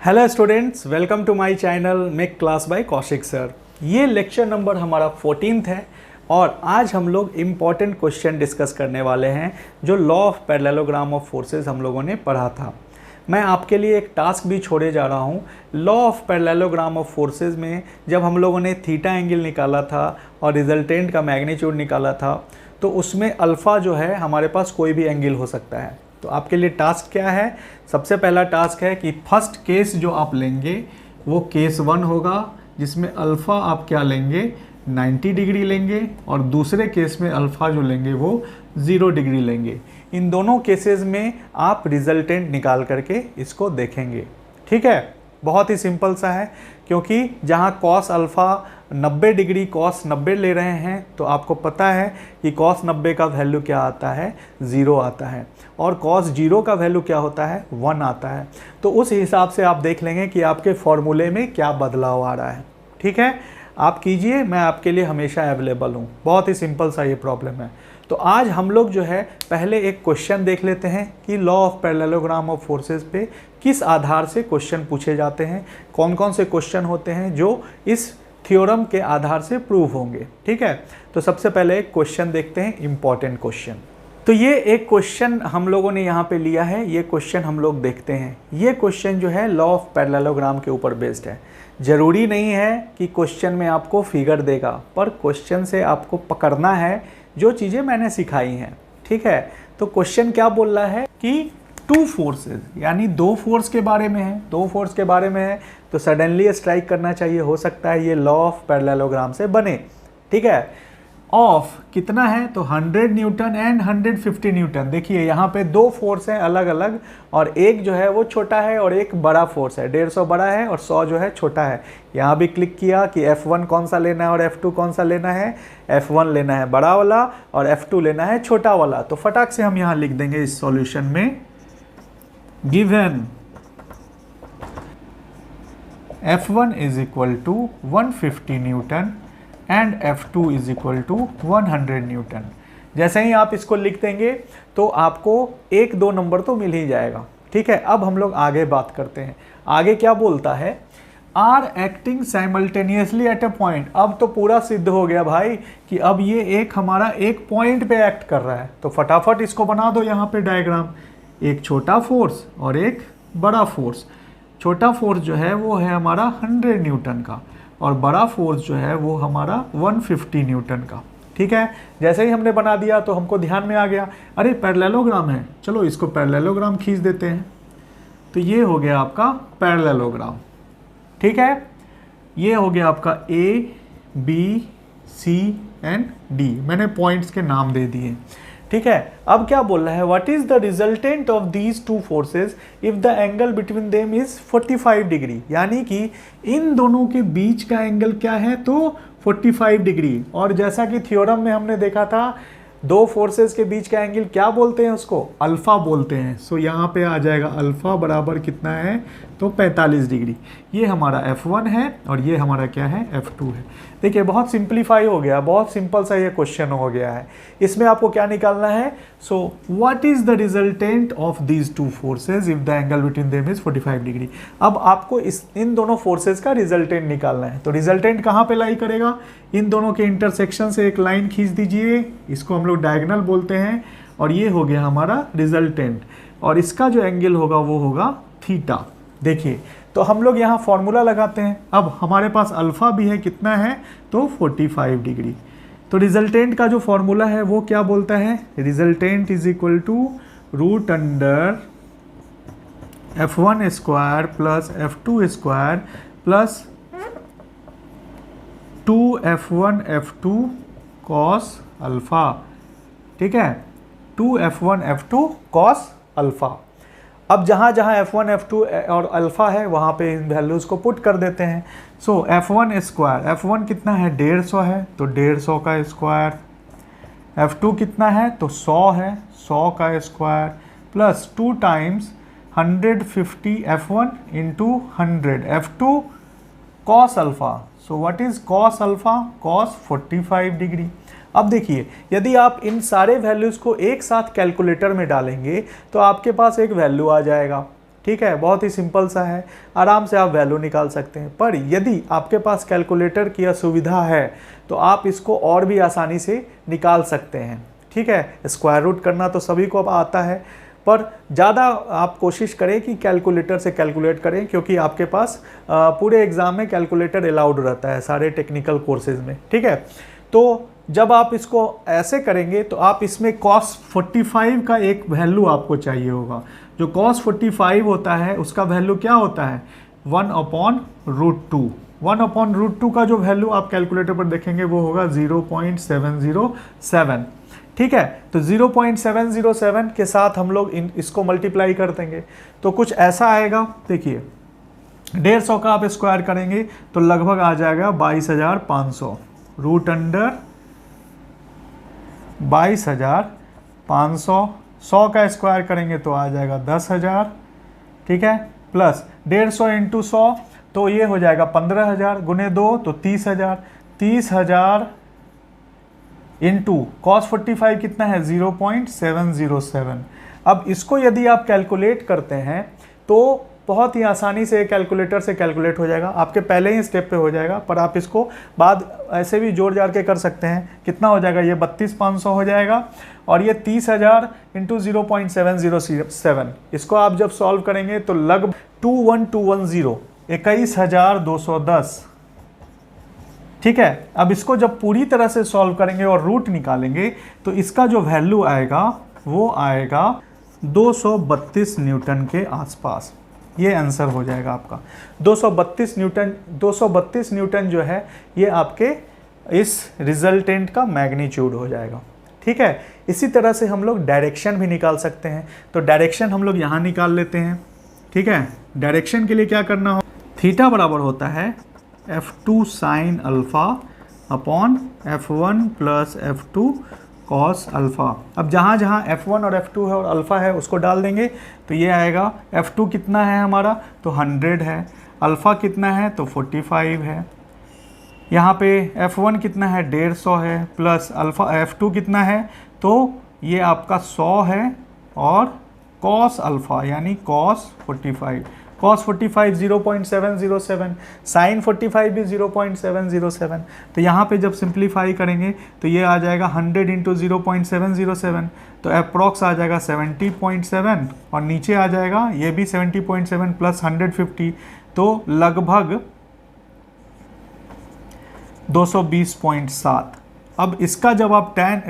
Hello students, welcome to my channel make class by Kaushik sir. ये lecture number हमारा 14th है और आज हम लोग इम्पॉर्टेंट क्वेश्चन डिस्कस करने वाले हैं जो law of parallelogram of forces हम लोगों ने पढ़ा था। मैं आपके लिए एक टास्क भी छोड़े जा रहा हूँ। Law of parallelogram of forces में जब हम लोगों ने थीटा एंगल निकाला था और रिजल्टेंट का मैग्नीट्यूड निकाला था, तो उसमें अल्फ़ा जो है हमारे पास कोई भी एंगल हो सकता है। तो आपके लिए टास्क क्या है? सबसे पहला टास्क है कि फर्स्ट केस जो आप लेंगे वो केस 1 होगा, जिसमें अल्फ़ा आप क्या लेंगे 90 डिग्री लेंगे, और दूसरे केस में अल्फ़ा जो लेंगे वो 0 डिग्री लेंगे। इन दोनों केसेस में आप रिजल्टेंट निकाल करके इसको देखेंगे। ठीक है, बहुत ही सिंपल सा है, क्योंकि जहाँ कॉस अल्फ़ा 90 डिग्री कॉस 90 ले रहे हैं तो आपको पता है कि कॉस 90 का वैल्यू क्या आता है, 0 आता है, और कॉस 0 का वैल्यू क्या होता है, 1 आता है। तो उस हिसाब से आप देख लेंगे कि आपके फॉर्मूले में क्या बदलाव आ रहा है। ठीक है, आप कीजिए, मैं आपके लिए हमेशा अवेलेबल हूँ। बहुत ही सिंपल सा ये प्रॉब्लम है। तो आज हम लोग जो है पहले एक क्वेश्चन देख लेते हैं कि law of parallelogram of forces पे किस आधार से क्वेश्चन पूछे जाते हैं, कौन कौन से क्वेश्चन होते हैं जो इस थ्योरम के आधार से प्रूव होंगे। ठीक है, तो सबसे पहले एक क्वेश्चन देखते हैं, इंपॉर्टेंट क्वेश्चन। तो ये एक क्वेश्चन हम लोगों ने यहाँ पे लिया है, ये क्वेश्चन हम लोग देखते हैं। ये क्वेश्चन जो है लॉ ऑफ पैरेललोग्राम के ऊपर बेस्ड है। ज़रूरी नहीं है कि क्वेश्चन में आपको फिगर देगा, पर क्वेश्चन से आपको पकड़ना है जो चीज़ें मैंने सिखाई हैं। ठीक है, तो क्वेश्चन क्या बोल रहा है कि टू फोर्सेस, यानी दो फोर्स के बारे में है। दो फोर्स के बारे में है तो सडनली स्ट्राइक करना चाहिए, हो सकता है ये लॉ ऑफ पैरेललोग्राम से बने। ठीक है, ऑफ कितना है तो 100 न्यूटन एंड 150 न्यूटन। देखिए यहाँ पे दो फोर्स हैं अलग अलग, और एक जो है वो छोटा है और एक बड़ा फोर्स है। 150 बड़ा है और 100 जो है छोटा है। यहाँ भी क्लिक किया कि F1 कौन सा लेना है और F2 कौन सा लेना है। F1 लेना है बड़ा वाला और F2 लेना है छोटा वाला। तो फटाक से हम यहाँ लिख देंगे इस सॉल्यूशन में, given F1 is equal to 150 newton and F2 is equal to 100 newton. जैसे ही आप इसको लिख देंगे तो आपको 1-2 नंबर तो मिल ही जाएगा। ठीक है, अब हम लोग आगे बात करते हैं। आगे क्या बोलता है, are acting simultaneously at a point. अब तो पूरा सिद्ध हो गया भाई कि अब ये एक हमारा एक पॉइंट पे एक्ट कर रहा है। तो फटाफट इसको बना दो यहाँ पे डायग्राम। एक छोटा फोर्स और एक बड़ा फोर्स। छोटा फोर्स जो है वो है हमारा 100 न्यूटन का, और बड़ा फोर्स जो है वो हमारा 150 न्यूटन का। ठीक है, जैसे ही हमने बना दिया तो हमको ध्यान में आ गया, अरे पैरेललोग्राम है, चलो इसको पैरेललोग्राम खींच देते हैं। तो ये हो गया आपका पैरेललोग्राम। ठीक है, ये हो गया आपका A, B, C and D। मैंने पॉइंट्स के नाम दे दिए। ठीक है, अब क्या बोल रहा है, what is the resultant of these two forces if the angle between them is 45 degree. यानी कि इन दोनों के बीच का एंगल क्या है तो 45 डिग्री। और जैसा कि थ्योरम में हमने देखा था, दो फोर्सेस के बीच का एंगल क्या बोलते हैं, उसको अल्फा बोलते हैं। सो यहाँ पे आ जाएगा अल्फा बराबर कितना है तो 45 डिग्री। ये हमारा F1 है और ये हमारा क्या है F2 है। देखिए बहुत सिंप्लीफाई हो गया, बहुत सिंपल सा ये क्वेश्चन हो गया है। इसमें आपको क्या निकालना है, so what is the resultant of these two forces if the angle between them is 45 degree. अब आपको इन दोनों फोर्सेज का रिजल्टेंट निकालना है। तो रिजल्टेंट कहाँ पे लाई करेगा, इन दोनों के इंटरसेक्शन से एक लाइन खींच दीजिए, इसको हम लोग डायगोनल बोलते हैं, और ये हो गया हमारा रिजल्टेंट, और इसका जो एंगल होगा वो होगा थीटा। देखिए तो हम लोग यहाँ फॉर्मूला लगाते हैं। अब हमारे पास अल्फा भी है, कितना है तो 45 डिग्री। तो रिजल्टेंट का जो फॉर्मूला है वो क्या बोलता है, resultant is equal to root under F1 square plus F2 square plus 2F1 F2 cos alpha. ठीक है, 2F1 F2 कॉस अल्फा। अब जहाँ जहाँ F1 F2 और अल्फा है वहाँ पे इन वैल्यूज़ को पुट कर देते हैं। सो F1 स्क्वायर, F1 कितना है 150 है तो 150 का स्क्वायर, F2 कितना है तो 100 है, 100 का square, plus 2 times 150 F1 into 100 F2 cos alpha. So what is cos alpha, cos 45 degree. अब देखिए यदि आप इन सारे वैल्यूज़ को एक साथ कैलकुलेटर में डालेंगे तो आपके पास एक वैल्यू आ जाएगा। ठीक है, बहुत ही सिंपल सा है, आराम से आप वैल्यू निकाल सकते हैं। पर यदि आपके पास कैलकुलेटर की असुविधा है तो आप इसको और भी आसानी से निकाल सकते हैं। ठीक है, स्क्वायर रूट करना तो सभी को अब आता है, पर ज़्यादा आप कोशिश करें कि कैलकुलेटर से कैलकुलेट करें, क्योंकि आपके पास पूरे एग्ज़ाम में कैलकुलेटर अलाउड रहता है सारे टेक्निकल कोर्सेज में। ठीक है, तो जब आप इसको ऐसे करेंगे तो आप इसमें cos 45 का एक वैल्यू आपको चाहिए होगा। जो cos 45 होता है उसका वैल्यू क्या होता है, 1/√2। 1/√2 का जो वैल्यू आप कैलकुलेटर पर देखेंगे वो होगा 0.707। ठीक है, तो 0.707 के साथ हम लोग इसको मल्टीप्लाई कर देंगे तो कुछ ऐसा आएगा। देखिए 150 का आप स्क्वायर करेंगे तो लगभग आ जाएगा 22,500, रूट अंडर 22,500। 100 का स्क्वायर करेंगे तो आ जाएगा 10,000। ठीक है, प्लस 150 इंटू 100 तो ये हो जाएगा 15,000, गुने 2 तो 30,000। 30,000 इंटू cos 45 कितना है, 0.707। अब इसको यदि आप कैलकुलेट करते हैं तो बहुत ही आसानी से कैलकुलेटर से कैलकुलेट हो जाएगा, आपके पहले ही स्टेप पे हो जाएगा। पर आप इसको बाद ऐसे भी जोड़ जाड़ के कर सकते हैं। कितना हो जाएगा, ये 32,500 हो जाएगा, और ये 30,000 इंटू 0.707। इसको आप जब सॉल्व करेंगे तो लगभग 21210, 21,210। ठीक है, अब इसको जब पूरी तरह से सॉल्व करेंगे और रूट निकालेंगे तो इसका जो वैल्यू आएगा वो आएगा 232 न्यूटन के आसपास। ये आंसर हो जाएगा आपका 232 न्यूटन। 232 न्यूटन जो है ये आपके इस रिजल्टेंट का मैग्नीट्यूड हो जाएगा। ठीक है, इसी तरह से हम लोग डायरेक्शन भी निकाल सकते हैं। तो डायरेक्शन हम लोग यहाँ निकाल लेते हैं। ठीक है, डायरेक्शन के लिए क्या करना हो, थीटा बराबर होता है F2 sine alpha upon F1 plus F2 cos alpha. अब जहाँ जहाँ F1 और F2 है और अल्फ़ा है उसको डाल देंगे तो ये आएगा। F2 कितना है हमारा, तो 100 है। अल्फ़ा कितना है, तो 45 है। यहाँ पे F1 कितना है, 150 है, प्लस अल्फ़ा F2 कितना है, तो ये आपका 100 है, और कॉस अल्फ़ा यानी कॉस 45। cos 45 0.707, साइन 45 भी 0.707। तो यहाँ पे जब सिंप्लीफाई करेंगे तो ये आ जाएगा 100 इंटू 0.707, तो अप्रॉक्स आ जाएगा 70.7, और नीचे आ जाएगा ये भी 70.7 प्लस 150, तो लगभग 220.7। अब इसका जब आप tan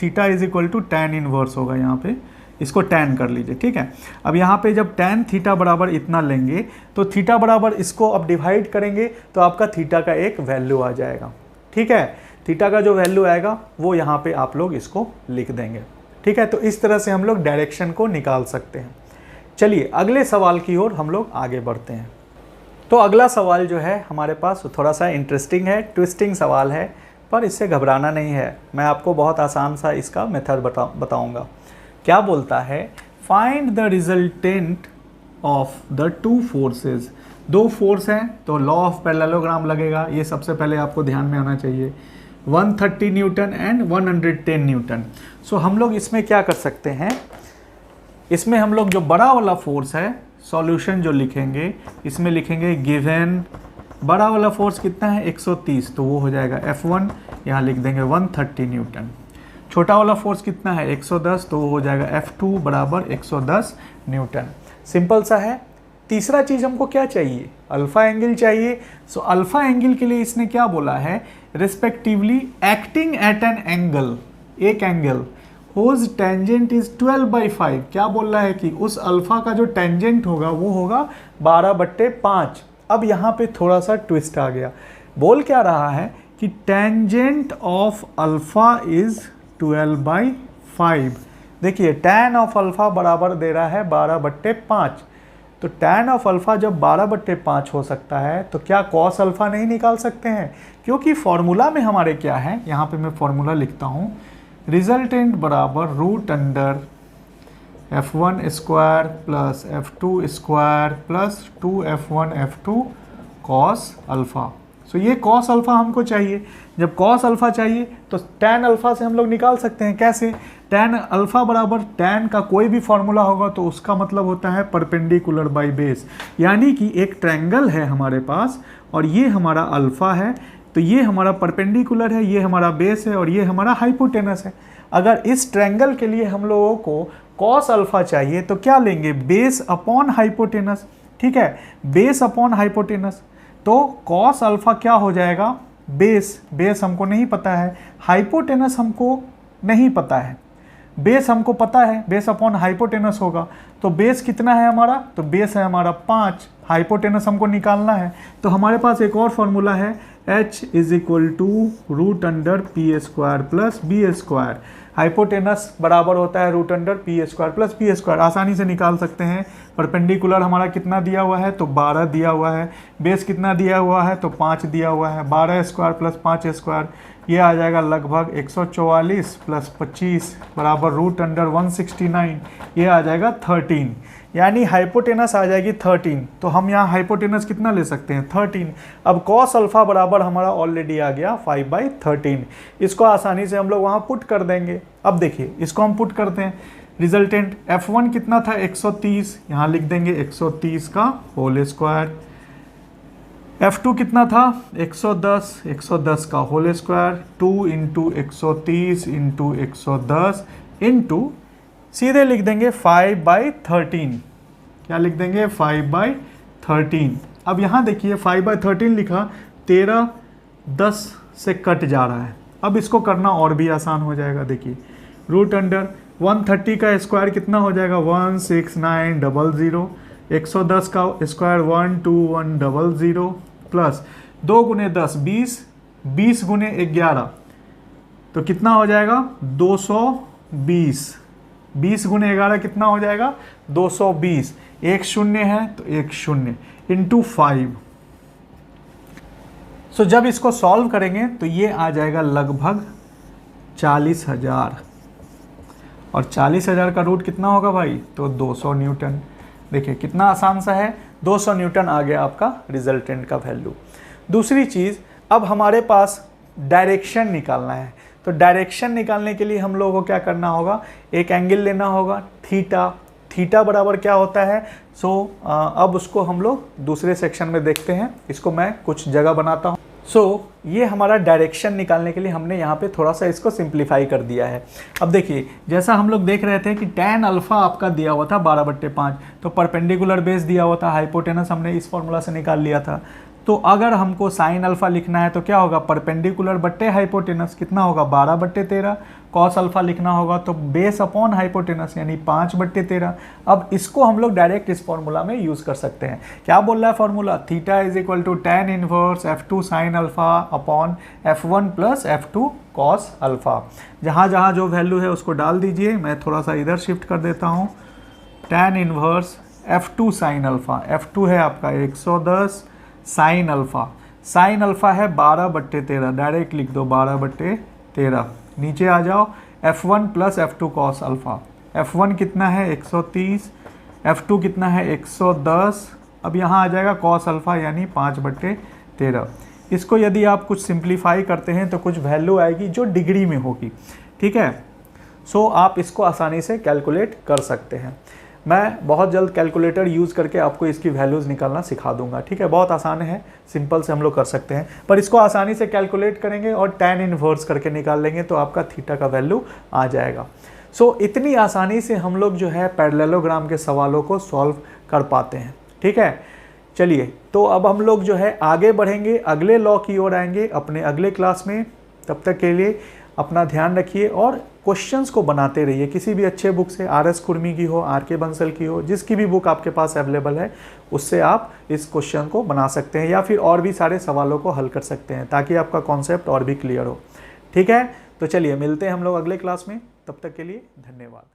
theta is equal to tan inverse होगा, यहाँ पे इसको tan कर लीजिए। ठीक है, अब यहाँ पे जब tan थीटा बराबर इतना लेंगे तो थीटा बराबर इसको अब डिवाइड करेंगे तो आपका थीटा का एक वैल्यू आ जाएगा। ठीक है, थीटा का जो वैल्यू आएगा वो यहाँ पे आप लोग इसको लिख देंगे। ठीक है, तो इस तरह से हम लोग डायरेक्शन को निकाल सकते हैं। चलिए अगले सवाल की ओर हम लोग आगे बढ़ते हैं। तो अगला सवाल जो है हमारे पास थोड़ा सा इंटरेस्टिंग है, ट्विस्टिंग सवाल है, पर इससे घबराना नहीं है। मैं आपको बहुत आसान सा इसका मेथड बताऊँगा। क्या बोलता है, find the resultant of the two forces. दो फोर्स हैं तो लॉ ऑफ पैरेललोग्राम लगेगा, ये सबसे पहले आपको ध्यान में आना चाहिए। 130 न्यूटन एंड 110 न्यूटन। सो हम लोग इसमें क्या कर सकते हैं, इसमें हम लोग जो बड़ा वाला फोर्स है, सॉल्यूशन जो लिखेंगे इसमें लिखेंगे गिवन बड़ा वाला फोर्स कितना है 130, तो वो हो जाएगा F1, यहाँ लिख देंगे 130 न्यूटन। छोटा वाला फोर्स कितना है 110, तो वो हो जाएगा F2 बराबर 110 न्यूटन। सिंपल सा है। तीसरा चीज़ हमको क्या चाहिए, अल्फ़ा एंगल चाहिए। सो अल्फ़ा एंगल के लिए इसने क्या बोला है, respectively acting at an angle, एक एंगल होज टेंजेंट इज 12/5। क्या बोल रहा है कि उस अल्फ़ा का जो टेंजेंट होगा वो होगा 12/5। अब यहाँ पे थोड़ा सा ट्विस्ट आ गया, बोल क्या रहा है कि टेंजेंट ऑफ अल्फ़ा इज 12/5। देखिए tan ऑफ अल्फ़ा बराबर दे रहा है 12/5, तो tan ऑफ अल्फ़ा जब 12/5 हो सकता है तो क्या cos अल्फ़ा नहीं निकाल सकते हैं, क्योंकि फॉर्मूला में हमारे क्या है, यहाँ पे मैं फॉर्मूला लिखता हूँ, रिजल्टेंट बराबर root under F1 square plus F2 square plus 2F1 F2 cos alpha. So ये कॉस अल्फा हमको चाहिए। जब कॉस अल्फा चाहिए तो टैन अल्फा से हम लोग निकाल सकते हैं। कैसे? टैन अल्फा बराबर टैन का कोई भी फॉर्मूला होगा तो उसका मतलब होता है परपेंडिकुलर बाई बेस, यानी कि एक ट्रायंगल है हमारे पास और ये हमारा अल्फा है, तो ये हमारा परपेंडिकुलर है, ये हमारा बेस है और ये हमारा हाइपोटेनस है। अगर इस ट्रायंगल के लिए हम लोगों को कॉस अल्फा चाहिए तो क्या लेंगे? Base upon hypotenuse. ठीक है, बेस अपॉन हाइपोटेनस। तो कॉस अल्फा क्या हो जाएगा? बेस हमको नहीं पता है, हाइपोटेनस हमको नहीं पता है। बेस हमको पता है, बेस अपॉन हाइपोटेनस होगा। तो बेस कितना है हमारा? तो बेस है हमारा 5, हाइपोटेनस हमको निकालना है। तो हमारे पास एक और फॉर्मूला है, h = √p² plus b²। Hypotenuse बराबर होता है √p² प्लस b²। आसानी से निकाल सकते हैं। परपेंडिकुलर हमारा कितना दिया हुआ है? तो 12 दिया हुआ है। बेस कितना दिया हुआ है? तो 5 दिया हुआ है। 12² प्लस 5², ये आ जाएगा लगभग 144 प्लस 25 बराबर √169, ये आ जाएगा 13, यानी हाइपोटेनस आ जाएगी 13। तो हम यहाँ हाइपोटेनस कितना ले सकते हैं? 13। अब कॉस अल्फा बराबर हमारा ऑलरेडी आ गया 5/13। इसको आसानी से हम लोग वहाँ पुट कर देंगे। अब देखिए इसको हम पुट करते हैं। रिजल्टेंट F1 कितना था? 130, यहाँ लिख देंगे 130 का होल स्क्वायर। F2 कितना था? 110 का होल स्क्वायर। 2 × 130 × 110 इंटू सीधे लिख देंगे 5/13। क्या लिख देंगे? 5/13। अब यहाँ देखिए 5/13 लिखा, 13 10 से कट जा रहा है। अब इसको करना और भी आसान हो जाएगा। देखिए √130 का स्क्वायर कितना हो जाएगा? 16900। 110 का स्क्वायर 12100 प्लस 2 × 10 20, 20 × 11 तो कितना हो जाएगा? 220। 20 × 11 कितना हो जाएगा? 220। एक शून्य है तो एक शून्य इंटू 5। सो जब इसको सॉल्व करेंगे तो ये आ जाएगा लगभग 40,000। और 40,000 का रूट कितना होगा भाई? तो 200 न्यूटन। देखिए कितना आसान सा है, 200 न्यूटन आ गया आपका रिजल्टेंट का वैल्यू। दूसरी चीज़, अब हमारे पास डायरेक्शन निकालना है। तो डायरेक्शन निकालने के लिए हम लोगों को क्या करना होगा? एक एंगल लेना होगा थीटा बराबर क्या होता है? अब उसको हम लोग दूसरे सेक्शन में देखते हैं। इसको मैं कुछ जगह बनाता हूँ। ये हमारा डायरेक्शन निकालने के लिए हमने यहाँ पे थोड़ा सा इसको सिंप्लीफाई कर दिया है। अब देखिए जैसा हम लोग देख रहे थे कि टैन अल्फा आपका दिया हुआ था 12/5, तो परपेंडिकुलर बेस दिया हुआ था, हाइपोटेनस हमने इस फॉर्मूला से निकाल लिया था। तो अगर हमको साइन अल्फा लिखना है तो क्या होगा? परपेंडिकुलर बट्टे हाइपोटेनस कितना होगा? 12/13। कॉस अल्फा लिखना होगा तो बेस अपॉन हाइपोटेनस यानी 5/13। अब इसको हम लोग डायरेक्ट इस फॉर्मूला में यूज़ कर सकते हैं। क्या बोल रहा है formula? Theta = tan inverse F2 sine alpha upon F1 plus F2 cos alpha. जहाँ जहाँ जो वैल्यू है उसको डाल दीजिए। मैं थोड़ा सा इधर शिफ्ट कर देता हूँ। tan inverse F2 sine alpha, F2 है आपका 110 साइन अल्फा है 12/13, डायरेक्ट लिख दो 12/13। नीचे आ जाओ F1 plus F2 cos alpha. F1 कितना है? 130। F2 कितना है? 110। अब यहाँ आ जाएगा कॉस अल्फा यानी 5/13। इसको यदि आप कुछ सिंप्लीफाई करते हैं तो कुछ वैल्यू आएगी जो डिग्री में होगी। ठीक है, आप इसको आसानी से कैलकुलेट कर सकते हैं। मैं बहुत जल्द कैलकुलेटर यूज़ करके आपको इसकी वैल्यूज़ निकालना सिखा दूंगा। ठीक है, बहुत आसान है, सिंपल से हम लोग कर सकते हैं, पर इसको आसानी से कैलकुलेट करेंगे और tan इनवर्स करके निकाल लेंगे तो आपका थीटा का वैल्यू आ जाएगा। इतनी आसानी से हम लोग जो है पैरेललोग्राम के सवालों को सॉल्व कर पाते हैं। ठीक है, चलिए तो अब हम लोग जो है आगे बढ़ेंगे, अगले लॉ की ओर आएंगे अपने अगले क्लास में। तब तक के लिए अपना ध्यान रखिए और क्वेश्चंस को बनाते रहिए। किसी भी अच्छे बुक से, RS कुर्मी की हो, RK बंसल की हो, जिसकी भी बुक आपके पास अवेलेबल है उससे आप इस क्वेश्चन को बना सकते हैं या फिर और भी सारे सवालों को हल कर सकते हैं ताकि आपका कॉन्सेप्ट और भी क्लियर हो। ठीक है, तो चलिए मिलते हैं हम लोग अगले क्लास में। तब तक के लिए धन्यवाद।